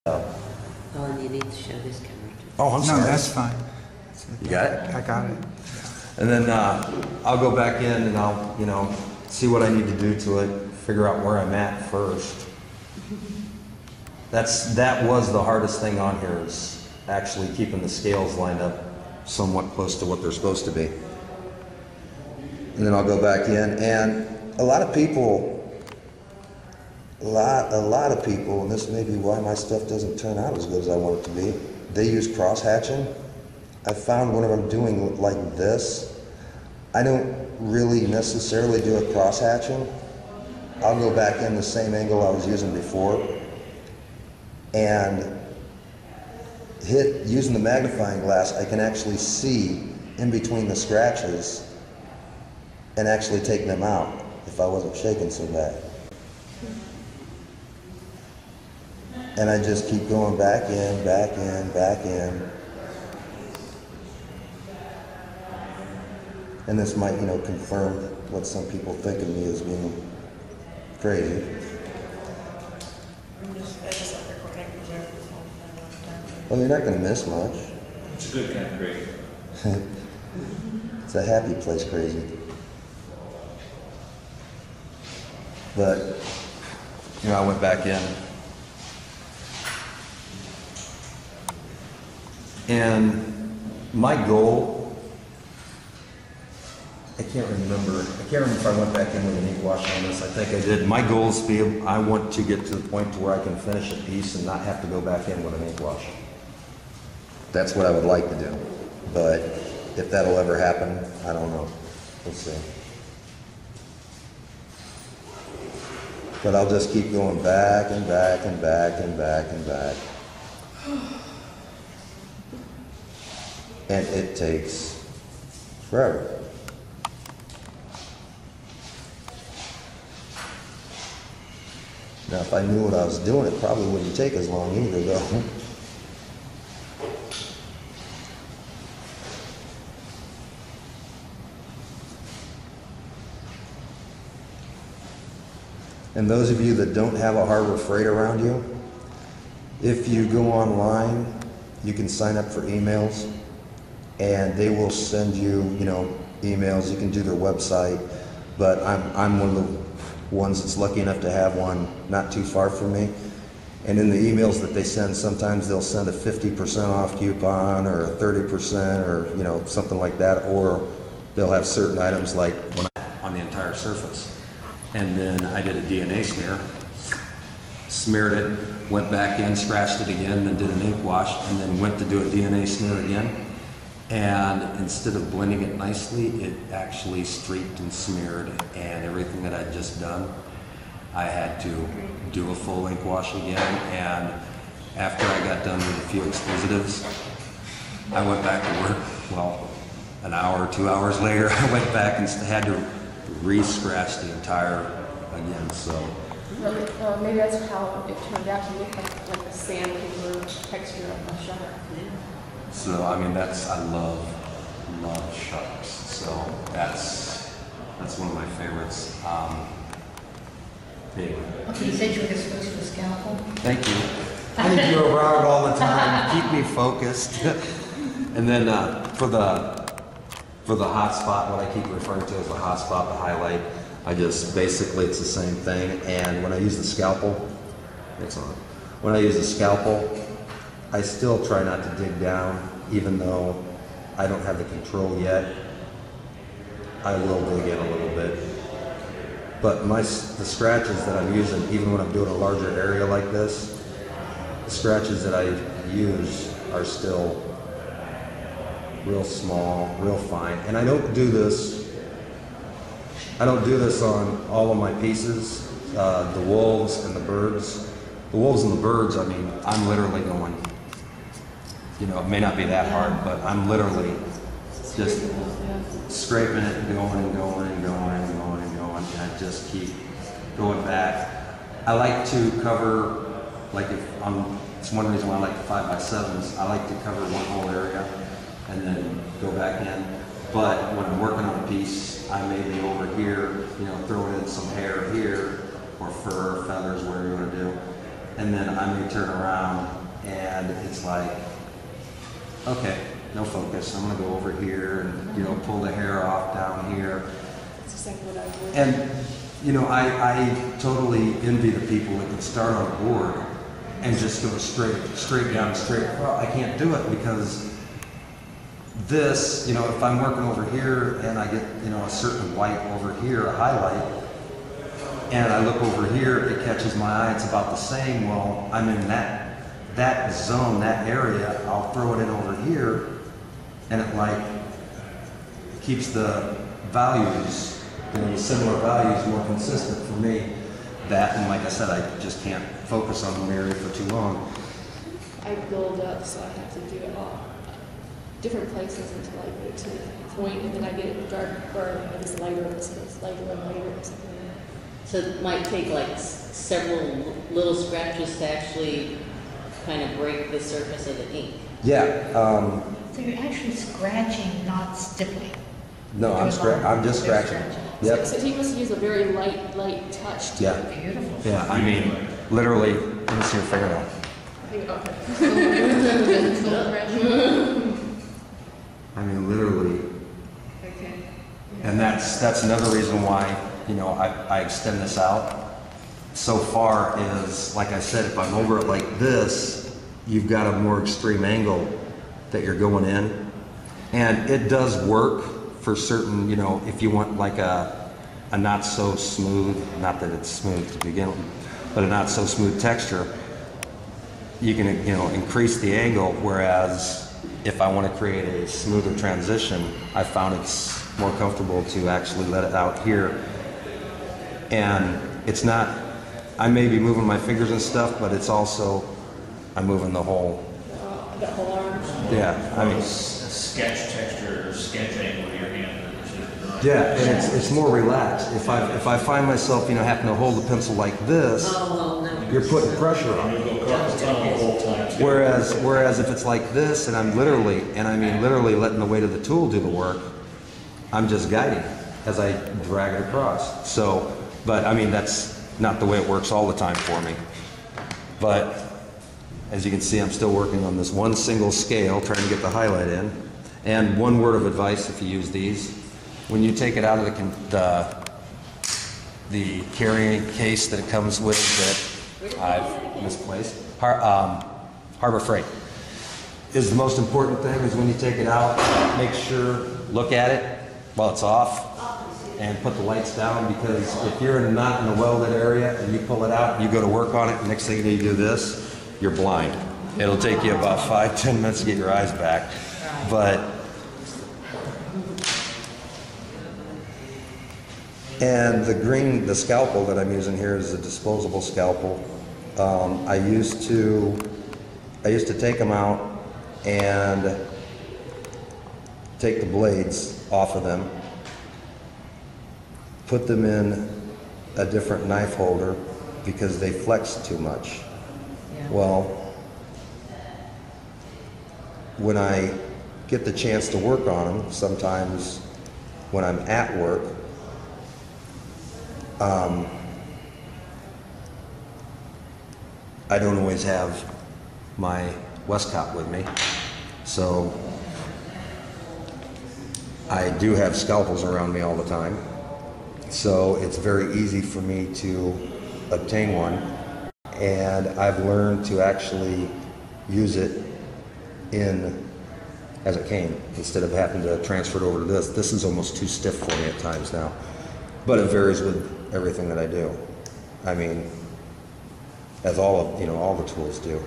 Oh, and you need to show this camera too. Oh, I'm sorry. No, that's fine. You got it? I got it. And then I'll go back in and I'll, see what I need to do to it, figure out where I'm at first. That was the hardest thing on here, is actually keeping the scales lined up somewhat close to what they're supposed to be. And then I'll go back in, and a lot of people, and this may be why my stuff doesn't turn out as good as I want it to be, they use cross hatching. I found whenever I'm doing like this, I don't really necessarily do a cross hatching. I'll go back in the same angle I was using before and using the magnifying glass, I can actually see in between the scratches and actually take them out if I wasn't shaking so bad. And I just keep going back in, back in, back in. And this might, confirm what some people think of me as being crazy. Well, you're not going to miss much. It's a good kind of crazy. It's a happy place crazy. But, I went back in. And my goal, I can't remember if I went back in with an ink wash on this. I think I did. My goal is I want to get to the point to where I can finish a piece and not have to go back in with an ink wash. That's what I would like to do. But if that'll ever happen, I don't know. We'll see. But I'll just keep going back and back and back and back and back. And it takes forever. Now, if I knew what I was doing, it probably wouldn't take as long either, though. And those of you that don't have a Harbor Freight around you, if you go online, you can sign up for emails, and they will send you, emails. You can do their website, but I'm one of the ones that's lucky enough to have one not too far from me. And in the emails that they send, sometimes they'll send a 50% off coupon or a 30% or something like that, or they'll have certain items like on the entire surface. And then I did a DNA smear, smeared it, went back in, scratched it again, then did an ink wash, and then went to do a DNA smear again. And instead of blending it nicely, it actually streaked and smeared, and everything that I'd just done, I had to do a full ink wash again. And after I got done with a few expositives, I went back to work. Well, an hour, 2 hours later, I went back and had to re-scratch the entire again. So maybe that's how it turned out to look like the sandpaper texture of a shutter. So I love shutters. So that's one of my favorites. Anyway. Okay, you said you were going to switch to a scalpel? Thank you. I need you around all the time. Keep me focused. And then for the hot spot, what I keep referring to as the hot spot, the highlight, basically it's the same thing. And when I use the scalpel, when I use the scalpel, I still try not to dig down, even though I don't have the control yet. I will dig in a little bit. But the scratches that I'm using, even when I'm doing a larger area like this, the scratches that I use are still real small, real fine. And I don't do this on all of my pieces, the wolves and the birds. The wolves and the birds, I'm literally going, it may not be that hard, but I'm literally just scraping it and going and going and going and going and going, and I just keep going back. I like to cover, it's one reason why I like the 5x7s, I like to cover one whole area and then go back in. But when I'm working on a piece, I may be over here, throw in some hair here, or fur, feathers, whatever you want to do. and then I may turn around and it's like, okay, no focus. I'm gonna go over here and, you know, pull the hair off down here. That's exactly what I would. And, you know, I totally envy the people that can start on a board and just go straight down, straight across. I can't do it because this, you know, if I'm working over here and I get, you know, a certain white over here, a highlight, and I look over here, it catches my eye, it's about the same. Well, I'm in that zone, that area, I'll throw it in over here, and it like keeps the values, you know, the similar values more consistent for me. That, and like I said, I just can't focus on one area for too long. I build up, so I have to do it all different places until I get it to the point, and then I get it dark, or I guess lighter, so it's lighter and lighter or something. So it might take like several little scratches to actually kind of break the surface of the ink. Yeah. So you're actually scratching, not stippling. No, I'm just scratching. Yep. So he must use a very light touch to Yeah. it. Beautiful. Yeah. I mean, literally. Let me see your fingernail. I mean, literally. Okay. And that's another reason why, you know, I extend this out so far is, like I said, if I'm over it like this, you've got a more extreme angle that you're going in. And it does work for certain, you know, if you want like a not so smooth, not that it's smooth to begin with, but a not so smooth texture, you can, you know, increase the angle, whereas if I want to create a smoother transition, I found it's more comfortable to actually let it out here. And it's not, I may be moving my fingers and stuff, but it's also, I'm moving the whole, The whole arm. yeah, I mean, Sketch texture or sketch angle of your hand. yeah, and it's more relaxed. If I find myself, you know, having to hold the pencil like this, Oh, well, no. you're putting pressure on it. You go carpal tunnel the whole time too. Whereas if it's like this, and I'm literally, and I mean literally letting the weight of the tool do the work, I'm just guiding as I drag it across. So, but I mean, that's not the way it works all the time for me. But as you can see, I'm still working on this one single scale, trying to get the highlight in. And one word of advice if you use these, when you take it out of the carrying case that it comes with that I've misplaced, Harbor Freight, is the most important thing is when you take it out, make sure, look at it while it's off and put the lights down, because if you're not in a welded area and you pull it out and you go to work on it, next thing you do this, you're blind. It'll take you about 5-10 minutes to get your eyes back. But, and the scalpel that I'm using here is a disposable scalpel. I used to take them out and take the blades off of them, put them in a different knife holder because they flex too much. Yeah. Well, when I get the chance to work on them, sometimes when I'm at work, I don't always have my Westcott with me, so I do have scalpels around me all the time, so it's very easy for me to obtain one, and I've learned to actually use it as it came, instead of having to transfer it over to this. This is almost too stiff for me at times now, but it varies with everything that I do. I mean, as all the tools do.